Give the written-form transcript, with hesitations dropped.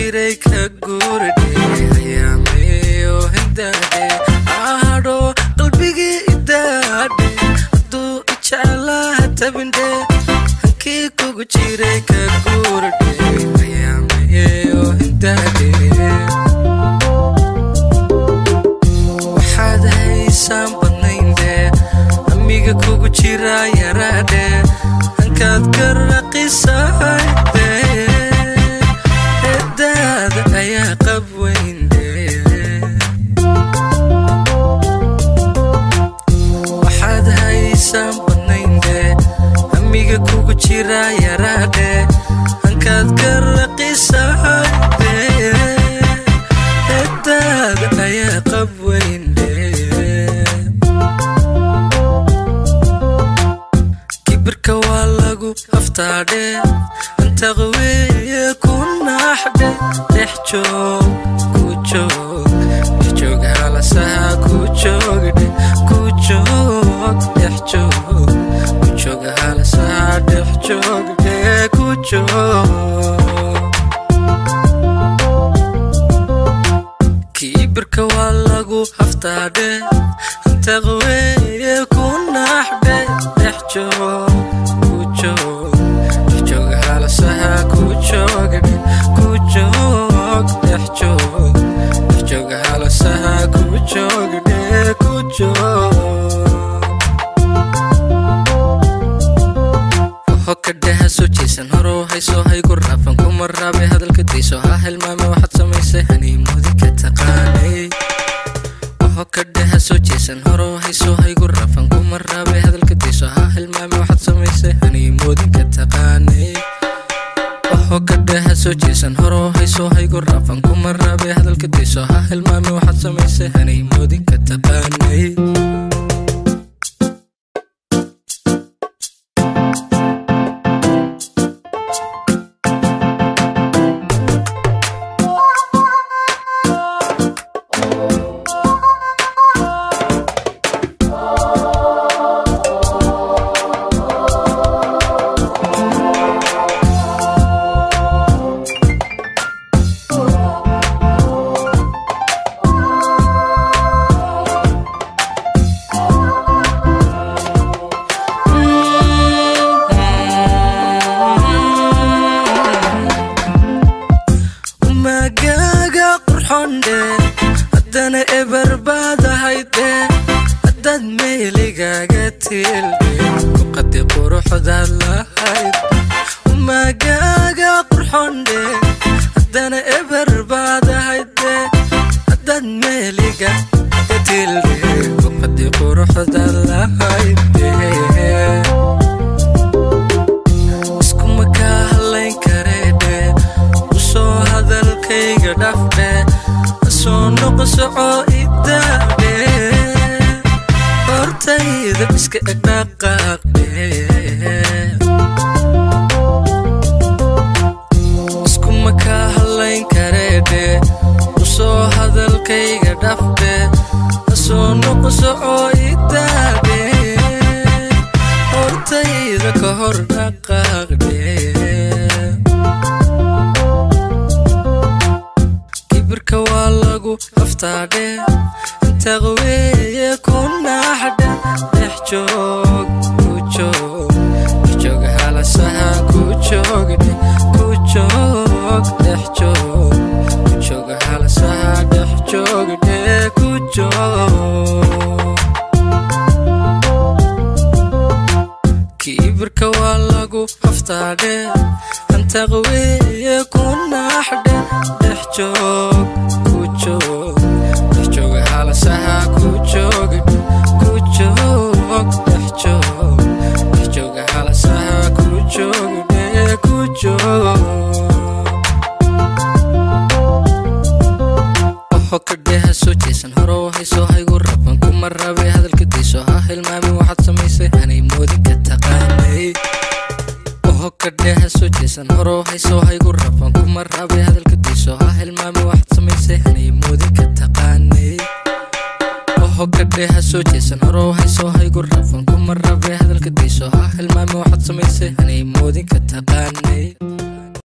jiray ka guurdhe ayaamayo hindade aadho qalbigii idaadhe hadduu ijeclaha tabindhe hankii kugu jiray ka guurdhe ayaamayo hindade waxaad haysaan badnaynde amiga kugu jira yaraadhe hankaad ka raqisayde edaada ayaa qabweynde waxaad haysaan badnaynde amiga kugu jira yaraadhe hankaad ka raqisayde edaada ayaa qabweynde kibirka waa lagu aftaadhe anta qaweeye ku naaxdhe dhex joog halasaha ku joogdhe ku joog dhex joog halasaha dhex joogdhe ku joog kibirka waa lagu aftaadhe anta qaweeye ku naaxdhe dhex joog halasaha ku joogdhe ku joog dhex joog halasaha ku joogdhe ku joog hokadheha soo jeesan horo hayso haygu raafan kuma raabe hadalka dayso ha hilmaame waxaad samaysay haniimoodi ka taqaanay hokadheha soo jeesan horo hayso haygu raafan kuma raabe hadalka dayso ha hilmaame waxaad samaysay haniimoodi ka taqaanay hokadheha soo jeesan horo hayso haygu raafan kuma raabe hadalka dayso ha hilmaame waxaad samaysay haniimoodi ka taqaanay haddana ebarbaadahayde haddaad meeligaaga tiilde ku qadi quruxdaad lahayd umagaaga qurxondhe haddana ebarbaadahayde haddaad meeligaaga tiilde ku qadi quruxdaad lahayde iskuma kaa hadlayn kareedhe usoo hadalkayga dhafdhe soo noqosoco idaadhe hortayda iska dhaqaaqdhe iskuma kaa hadlayn kareedhe usoo hadalkayga dhafdhe soo noqosoco idaadhe hortayda ka hor dhaqaaqdhe kibirka waa lagu aftaadhe anta qaweeye ku naaxdhe dhex joog halasaha ku joogdhe ku joog dhex joog halasaha dhex joogdhe ku joog kibirka waa lagu aftaadhe anta qaweeye ku naaxdhe dhex joog halasaha ku joogdhe ku joog dhex joog halasaha ku joogdhe ku joog hokadheha soo jeesan horo hayso haygu raafan kuma raabe hadalka dayso ha hilmaame waxaad samaysay haniimoodi ka taqaanay hokadheha soo jeesan horo hayso haygu raafan kuma raabe hadalka dayso ha hilmaame waxaad samaysay haniimoodi ka taqaanay hokadheha soo jeesan horo hayso haygu raafan kuma raabe hadalka dayso ha hilmaame waxaad samaysay haniimoodi ka taqaanay